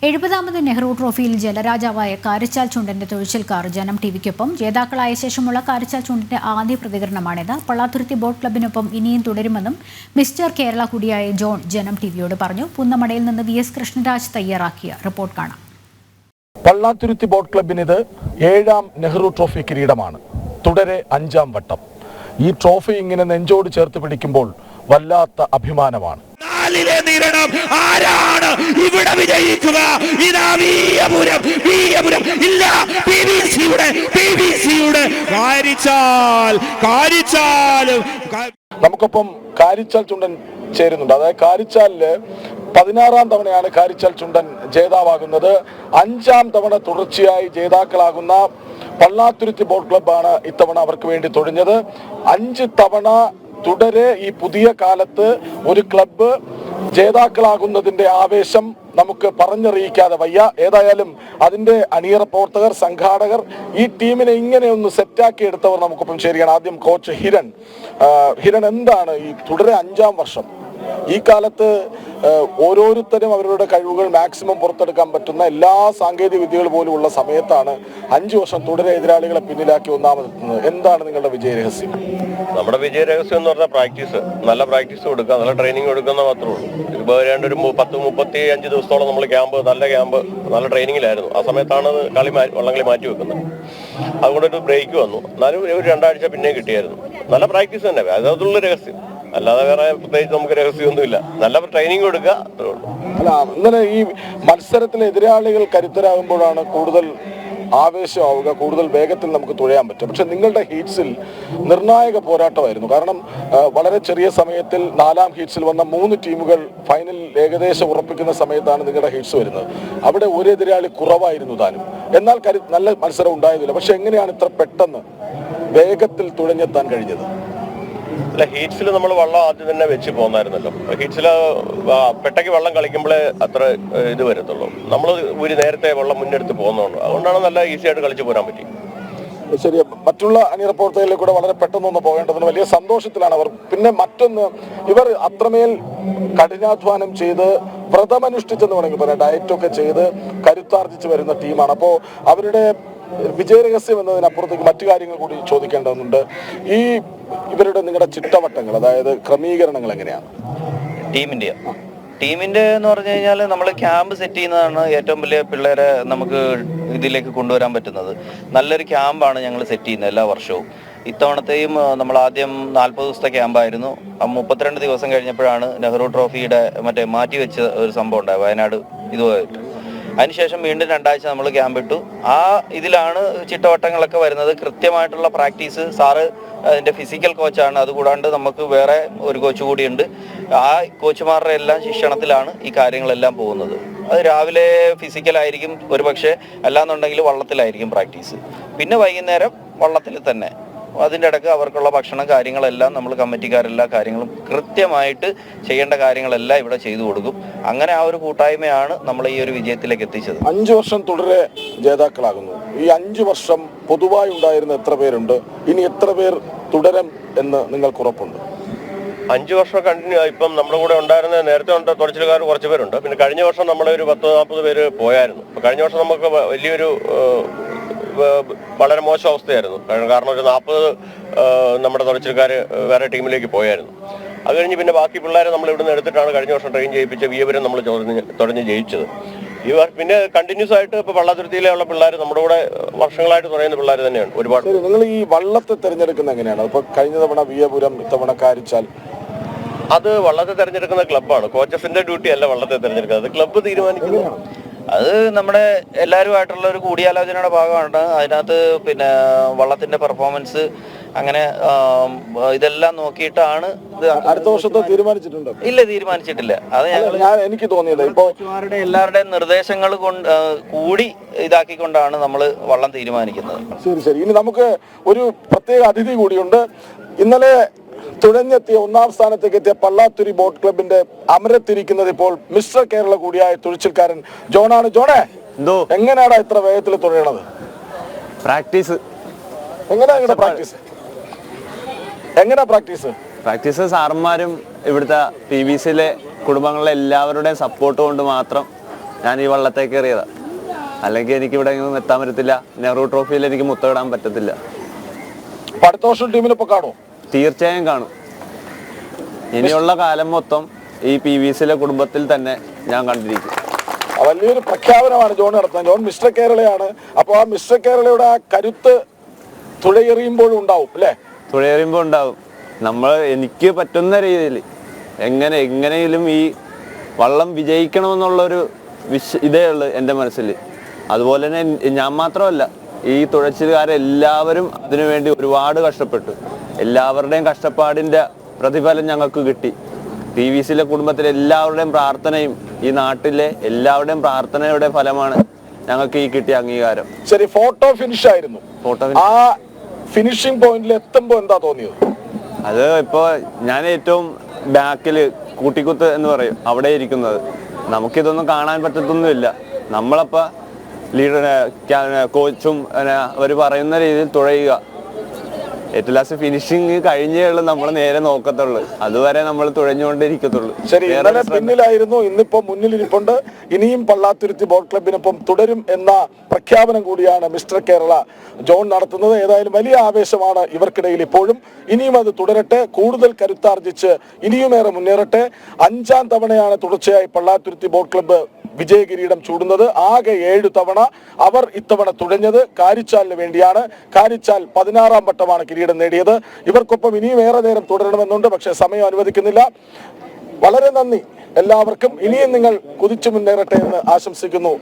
70ാമത് നെഹ്റു ട്രോഫിയിൽ ജലരാജാവായ കാരിച്ചാൽ ചുണ്ടന്റെ തുഴച്ചിൽക്കാർ ജനം ടിവിക്കൊപ്പം. ജേതാക്കളായ ശേഷമുള്ള കാരിച്ചാൽ ചുണ്ടന്റെ ആദ്യ പ്രതികരണമാണിത്. പള്ളാത്തുരുത്തി ബോട്ട് ക്ലബിനൊപ്പം ഇനിയും തുടരുമെന്നും മിസ്റ്റർ കേരള കൂടിയായ ജോൺ ജനം ടിവിയോട് പറഞ്ഞു. പുന്നമടയിൽ നിന്ന് VS കൃഷ്ണരാജ് തയ്യാറാക്കിയ റിപ്പോർട്ട് കാണാം. പള്ളാത്തുരുത്തി ബോട്ട് ക്ലബിനിത് 7ാം നെഹ്റു ട്രോഫി കിരീടമാണ്. തുടരെ 5ാം വട്ടം. ഈ ട്രോഫി ഇങ്ങനെ നെഞ്ചോട് ചേർത്ത് പിടിക്കുമ്പോൾ വല്ലാത്ത അഭിമാനമാണ്. ആരാണ് ഇവിടെ വിജയിക്കുക? ഇല്ല, നമുക്കൊപ്പം കാരിച്ചാൽ ചുണ്ടൻ ചേരുന്നുണ്ട്. അതായത് കാരിച്ചാലില് 16ാം തവണയാണ് കാരിച്ചാൽ ചുണ്ടൻ ജേതാവാകുന്നത്. 5ാം തവണ തുടർച്ചയായി ജേതാക്കളാകുന്ന പള്ളാത്തുരുത്തി ബോട്ട് ക്ലബ്ബാണ് ഇത്തവണ അവർക്ക് വേണ്ടി തുഴഞ്ഞത്. 5 തവണ തുടരെ ഈ പുതിയ കാലത്ത് ഒരു ക്ലബ്ബ് ജേതാക്കളാകുന്നതിന്റെ ആവേശം നമുക്ക് പറഞ്ഞറിയിക്കാതെ വയ്യ. ഏതായാലും അതിന്റെ അണിയറ പ്രവർത്തകർ, സംഘാടകർ, ഈ ടീമിനെ ഇങ്ങനെ ഒന്ന് സെറ്റാക്കി എടുത്തവർ നമുക്കൊപ്പം ശരിയാണ്. ആദ്യം കോച്ച് ഹിരൺ, എന്താണ് ഈ തുടരെ 5ാം വർഷം? ഈ കാലത്ത് ഓരോരുത്തരും അവരുടെ കഴിവുകൾ മാക്സിമം പുറത്തെടുക്കാൻ പറ്റുന്ന എല്ലാ സാങ്കേതിക വിദ്യകൾ പോലും ഉള്ള സമയത്താണ് 5 വർഷം തുടരെ എതിരാളികളെ പിന്നിലാക്കി ഒന്നാമതെത്തുന്നത്. എന്താണ് നിങ്ങളുടെ വിജയരഹസ്യം? നമ്മുടെ വിജയരഹസ്യം എന്ന് പറഞ്ഞാൽ പ്രാക്ടീസ്, നല്ല പ്രാക്ടീസ് കൊടുക്കുക, നല്ല ട്രെയിനിങ് കൊടുക്കുന്ന മാത്രമേ ഉള്ളൂ. ഇപ്പോൾ ഒരു 10-35 ദിവസത്തോളം നമ്മൾ നല്ല ക്യാമ്പ്, നല്ല ട്രെയിനിങ്ങിലായിരുന്നു. ആ സമയത്താണ് വള്ളംകളി മാറ്റി വെക്കുന്നത്. അതുകൊണ്ടൊരു ബ്രേക്ക് വന്നു. എന്നാലും ഒരു 2 ആഴ്ച പിന്നെ കിട്ടിയായിരുന്നു. നല്ല പ്രാക്ടീസ് തന്നെ, അതുള്ള രഹസ്യം. അല്ലാതെ വേറെ പ്രത്യേകിച്ച് നമുക്ക് രഹസ്യമൊന്നുമില്ല. നല്ല ട്രെയിനിങ് കൊടുക്കുക, അത്രേ ഉള്ളൂ. അല്ല, ഇന്നലെ ഈ മത്സരത്തിലെ എതിരാളികൾ കരുത്തരാകുമ്പോഴാണ് കൂടുതൽ ആവേശമാവുക, കൂടുതൽ വേഗത്തിൽ നമുക്ക് തുഴയാൻ പറ്റും. പക്ഷെ നിങ്ങളുടെ ഹീറ്റ്സിൽ നിർണായക പോരാട്ടമായിരുന്നു. കാരണം വളരെ ചെറിയ സമയത്തിൽ 4ാം ഹീറ്റ്സിൽ വന്ന 3 ടീമുകൾ ഫൈനലിൽ ഏകദേശം ഉറപ്പിക്കുന്ന സമയത്താണ് നിങ്ങളുടെ ഹീറ്റ്സ് വരുന്നത്. അവിടെ ഒരു എതിരാളി കുറവായിരുന്നു താനും. എന്നാൽ നല്ല മത്സരം ഉണ്ടായിരുന്നില്ല. പക്ഷെ എങ്ങനെയാണ് ഇത്ര പെട്ടെന്ന് വേഗത്തിൽ തുഴഞ്ഞെത്താൻ കഴിഞ്ഞത്? അല്ല, ഹീറ്റ്സിൽ നമ്മൾ വള്ളം ആദ്യം തന്നെ വെച്ച് പോന്നായിരുന്നല്ലോ. ഹീറ്റ്സിൽ പെട്ടയ്ക്ക് വള്ളം കളിക്കുമ്പോഴേ അത്ര ഇത് വരത്തുള്ളൂ. നമ്മൾ ഒരു നേരത്തെ വള്ളം മുന്നെടുത്ത് പോകുന്നുള്ളൂ. അതുകൊണ്ടാണ് നല്ല ഈസി ആയിട്ട് കളിച്ചു പോരാൻ പറ്റി. ശരി, മറ്റുള്ള അണിയറ പ്രവർത്തകരിൽ കൂടെ വളരെ പെട്ടെന്നൊന്ന് പോകേണ്ടതിന് വലിയ സന്തോഷത്തിലാണ് അവർ. പിന്നെ മറ്റൊന്ന്, ഇവർ അത്രമേൽ കഠിനാധ്വാനം ചെയ്ത് വ്രതമനുഷ്ഠിച്ചെന്ന് വേണമെങ്കിൽ പറയാം, ഡയറ്റൊക്കെ ചെയ്ത് കരുത്താർജിച്ച് വരുന്ന ടീമാണ്. അപ്പോൾ അവരുടെ വിജയരഹസ്യം എന്നതിനപ്പുറത്തേക്ക് മറ്റു കാര്യങ്ങൾ കൂടി ചോദിക്കേണ്ടതുണ്ട്. നിങ്ങളുടെ ചിട്ടവട്ടങ്ങൾ, അതായത് ക്രമീകരണങ്ങൾ എങ്ങനെയാണ്? ടീമിന്റെ എന്ന് പറഞ്ഞു കഴിഞ്ഞാൽ നമ്മൾ ക്യാമ്പ് സെറ്റ് ചെയ്യുന്നതാണ് ഏറ്റവും വലിയ പിള്ളേരെ നമുക്ക് ഇതിലേക്ക് കൊണ്ടുവരാൻ പറ്റുന്നത്. നല്ലൊരു ക്യാമ്പാണ് ഞങ്ങൾ സെറ്റ് ചെയ്യുന്നത് എല്ലാ വർഷവും. ഇത്തവണത്തെയും നമ്മൾ ആദ്യം 40 ദിവസത്തെ ക്യാമ്പായിരുന്നു. 32 ദിവസം കഴിഞ്ഞപ്പോഴാണ് നെഹ്റു ട്രോഫിയുടെ മാറ്റിവെച്ച ഒരു സംഭവം ഉണ്ടായത് വയനാട് ഇതുമായിട്ട്. അതിനുശേഷം വീണ്ടും 2 ആഴ്ച നമ്മൾ ക്യാമ്പ് ഇട്ടു. ആ ഇതിലാണ് ചിട്ടവട്ടങ്ങളൊക്കെ വരുന്നത്. കൃത്യമായിട്ടുള്ള പ്രാക്ടീസ്. സാറ് അതിൻ്റെ ഫിസിക്കൽ കോച്ചാണ്. അതുകൂടാണ്ട് നമുക്ക് വേറെ ഒരു കോച്ച് കൂടിയുണ്ട്. ആ കോച്ചുമാരുടെ എല്ലാം ശിക്ഷണത്തിലാണ് ഈ കാര്യങ്ങളെല്ലാം പോകുന്നത്. അത് രാവിലെ ഫിസിക്കലായിരിക്കും ഒരുപക്ഷെ, അല്ലാന്നുണ്ടെങ്കിൽ വള്ളത്തിലായിരിക്കും പ്രാക്ടീസ്. പിന്നെ വൈകുന്നേരം വള്ളത്തിൽ തന്നെ. അതിൻ്റെ ഇടയ്ക്ക് അവർക്കുള്ള ഭക്ഷണം കാര്യങ്ങളെല്ലാം നമ്മൾ കമ്മിറ്റിക്കാരെല്ലാ കാര്യങ്ങളും കൃത്യമായിട്ട് ചെയ്യേണ്ട കാര്യങ്ങളെല്ലാം ഇവിടെ ചെയ്തു കൊടുക്കും. അങ്ങനെ ആ ഒരു കൂട്ടായ്മയാണ് നമ്മൾ ഈ ഒരു വിജയത്തിലേക്ക് എത്തിച്ചത്. 5 വർഷം തുടരെ ജേതാക്കളാകുന്നു. ഈ 5 വർഷം പൊതുവായി ഉണ്ടായിരുന്ന എത്ര പേരുണ്ട്? ഇനി എത്ര പേർ തുടരും എന്ന് നിങ്ങൾക്ക് ഉറപ്പുണ്ട്? 5 വർഷം കണ്ടിന്യൂ. ഇപ്പം നമ്മുടെ കൂടെ ഉണ്ടായിരുന്ന നേരത്തെ തുഴച്ചിലുകാർ കുറച്ച് പേരുണ്ട്. പിന്നെ കഴിഞ്ഞ വർഷം നമ്മളൊരു 10-40 പേര് പോയായിരുന്നു. അപ്പം കഴിഞ്ഞ വർഷം നമുക്ക് വലിയൊരു വളരെ മോശം അവസ്ഥയായിരുന്നു. കാരണം ഒരു 40 നമ്മുടെ തുഴച്ചിൽക്കാർ വേറെ ടീമിലേക്ക് പോയായിരുന്നു. അത് കഴിഞ്ഞ് പിന്നെ ബാക്കി പിള്ളേരെ നമ്മൾ ഇവിടുന്ന് എടുത്തിട്ടാണ് കഴിഞ്ഞ വർഷം ട്രെയിൻ ചെയ്യിപ്പിച്ച വിയപുരം നമ്മൾ തുഴഞ്ഞ് ജയിച്ചത്. പിന്നെ കണ്ടിന്യൂസ് ആയിട്ട് ഇപ്പോൾ പള്ളാത്തുരുത്തിയിലുള്ള പിള്ളേർ നമ്മുടെ കൂടെ വർഷങ്ങളായിട്ട് തുഴയുന്ന പിള്ളേർ തന്നെയാണ് ഒരുപാട്. നിങ്ങൾ ഈ വള്ളത്തെ തിരഞ്ഞെടുക്കുന്നത് എങ്ങനെയാണ്? ഇപ്പോൾ കഴിഞ്ഞ തവണ വിയപുരം, ഇത്തവണ കാരിച്ചാൽ. അത് വള്ളത്തെ തിരഞ്ഞെടുക്കുന്ന ക്ലബ്ബാണ്. കോച്ചസിന്റെ ഡ്യൂട്ടി അല്ല വള്ളത്തെ തിരഞ്ഞെടുക്കുന്നത്, അത് ക്ലബ്ബ് തീരുമാനിക്കുന്നത്. അത് നമ്മുടെ എല്ലാവരുമായിട്ടുള്ള ഒരു കൂടിയാലോചനയുടെ ഭാഗമാണ്. അതിനകത്ത് പിന്നെ വള്ളത്തിന്റെ പെർഫോമൻസ് അങ്ങനെ ഇതെല്ലാം നോക്കിയിട്ടാണ്. അടുത്ത വർഷത്തെ തീരുമാനിച്ചിട്ടുണ്ട്? ഇല്ല, തീരുമാനിച്ചിട്ടില്ല. അത് എനിക്ക് തോന്നിയത് ഇപ്പോൾ എല്ലാവരുടെയും നിർദ്ദേശങ്ങൾ കൂടി ഇതാക്കിക്കൊണ്ടാണ് നമ്മൾ വള്ളം തീരുമാനിക്കുന്നത്. ശരി. ഇനി നമുക്ക് ഒരു പ്രത്യേക അതിഥി കൂടിയുണ്ട്. ഇന്നലെ തുഴഞ്ഞെത്തിയ 1ാം സ്ഥാനത്തേക്ക് എത്തിയ പള്ളാത്തുരുത്തി ബോട്ട് ക്ലബിന്റെ അമരത്തിരിക്കുന്നത് ഇപ്പോൾ മിസ്റ്റർ കേരള കൂടിയായ തുഴച്ചിൽക്കാരൻ ജോണാണ്. ജോണേ, എങ്ങനെയാടാ ഇത്ര വേഗത്തിൽ തുഴയണത്? പ്രാക്ടീസ്. എങ്ങനെയാ പ്രാക്ടീസ്? സാറന്മാരും ഇവിടുത്തെ PVCയിലെ കുടുംബങ്ങളിലെ എല്ലാവരുടെയും സപ്പോർട്ട് കൊണ്ട് മാത്രം ഞാൻ ഈ വള്ളത്തേക്ക് കയറിയതാ. അല്ലെങ്കിൽ എനിക്ക് ഇവിടെ ഒന്നും എത്താൻ പറ്റത്തില്ല. നെഹ്റു ട്രോഫിയിൽ എനിക്ക് മുത്തമിടാൻ പറ്റത്തില്ല. അടുത്ത വർഷം ടീമിനിപ്പോ കാണുമോ? തീർച്ചയായും കാണും. ഇനിയുള്ള കാലം മൊത്തം ഈ PVCയിലെ കുടുംബത്തിൽ തന്നെ ഞാൻ കണ്ടിരിക്കും. വലിയൊരു പ്രഖ്യാപനമാണ് ജോൺ നടത്തുന്നത്. ജോൺ മിസ്റ്റർ കേരളയാണ്. അപ്പോൾ ആ മിസ്റ്റർ കേരളയുടെ ആ കരുത്ത് തുഴയെറിയുമ്പോഴും ഉണ്ടാവും അല്ലേ? തുഴയെറിയുമ്പോൾ ഉണ്ടാവും. എനിക്ക് പറ്റുന്ന രീതിയിൽ എങ്ങനെയെങ്കിലും ഈ വള്ളം വിജയിക്കണമെന്നുള്ളൊരു ഇതേ ഉള്ളു എൻ്റെ മനസ്സിൽ. അതുപോലെ തന്നെ ഞാൻ മാത്രമല്ല, ഈ തുഴച്ചിലുകാരെല്ലാവരും അതിനുവേണ്ടി ഒരുപാട് കഷ്ടപ്പെട്ടു. എല്ലാവരുടെയും കഷ്ടപ്പാടിൻ്റെ പ്രതിഫലം ഞങ്ങൾക്ക് കിട്ടി. PVCയിലെ കുടുംബത്തിലെ എല്ലാവരുടെയും പ്രാർത്ഥനയും ഈ നാട്ടിലെ എല്ലാവരുടെയും പ്രാർത്ഥനയുടെ ഫലമാണ് ഞങ്ങൾക്ക് ഈ കിട്ടിയ അംഗീകാരം. ശരി, ഫോട്ടോ ഫിനിഷ് ആയിരുന്നു. ആ ഫിനിഷിംഗ് പോയിന്റിൽ എത്തുമ്പോൾ എന്താ തോന്നിയത്? അത് ഇപ്പോൾ ഞാൻ ഏറ്റവും ബാക്കിൽ കൂട്ടിക്കുത്ത് എന്ന് പറയും അവിടെ ഇരിക്കുന്നത്. നമുക്കിതൊന്നും കാണാൻ പറ്റത്തൊന്നുമില്ല. നമ്മളപ്പോൾ ലീഡർ കോച്ചും അവർ പറയുന്ന രീതിയിൽ തുഴയുക. ഏറ്റവും ലാസ്റ്റ് ഫിനിഷിങ് കഴിഞ്ഞേ ഉള്ളൂ നമ്മൾ നേരെ നോക്കത്തുള്ളൂ. അതുവരെ നമ്മൾ തുഴഞ്ഞുകൊണ്ടിരിക്കത്തുള്ളൂ. ശരി, ഇന്നലെ പിന്നിലായിരുന്നു, ഇന്നിപ്പോ മുന്നിലിരിപ്പുണ്ട്. ഇനിയും പള്ളാത്തുരുത്തി ബോട്ട് ക്ലബിനൊപ്പം തുടരും എന്ന പ്രഖ്യാപനം കൂടിയാണ് മിസ്റ്റർ കേരള ജോൺ നടത്തുന്നത്. ഏതായാലും വലിയ ആവേശമാണ് ഇവർക്കിടയിൽ ഇപ്പോഴും. ഇനിയും അത് തുടരട്ടെ, കൂടുതൽ കരുത്താർജിച്ച് ഇനിയുമേറെ മുന്നേറട്ടെ. 5ാം തവണയാണ് തുടർച്ചയായി പള്ളാത്തുരുത്തി ബോട്ട് ക്ലബ്ബ് വിജയകിരീടം ചൂടുന്നത്. ആകെ 7 തവണ. അവർ ഇത്തവണ തുഴഞ്ഞത് കാരിച്ചാലിന് വേണ്ടിയാണ്. കാരിച്ചാൽ 16ാം വട്ടമാണ് കിരീടം നേടിയത്. ഇവർക്കൊപ്പം ഇനിയും ഏറെ നേരം തുടരണമെന്നുണ്ട്, പക്ഷേ സമയം അനുവദിക്കുന്നില്ല. വളരെ നന്ദി എല്ലാവർക്കും. ഇനിയും നിങ്ങൾ കുതിച്ചു മുന്നേറട്ടെ എന്ന് ആശംസിക്കുന്നു.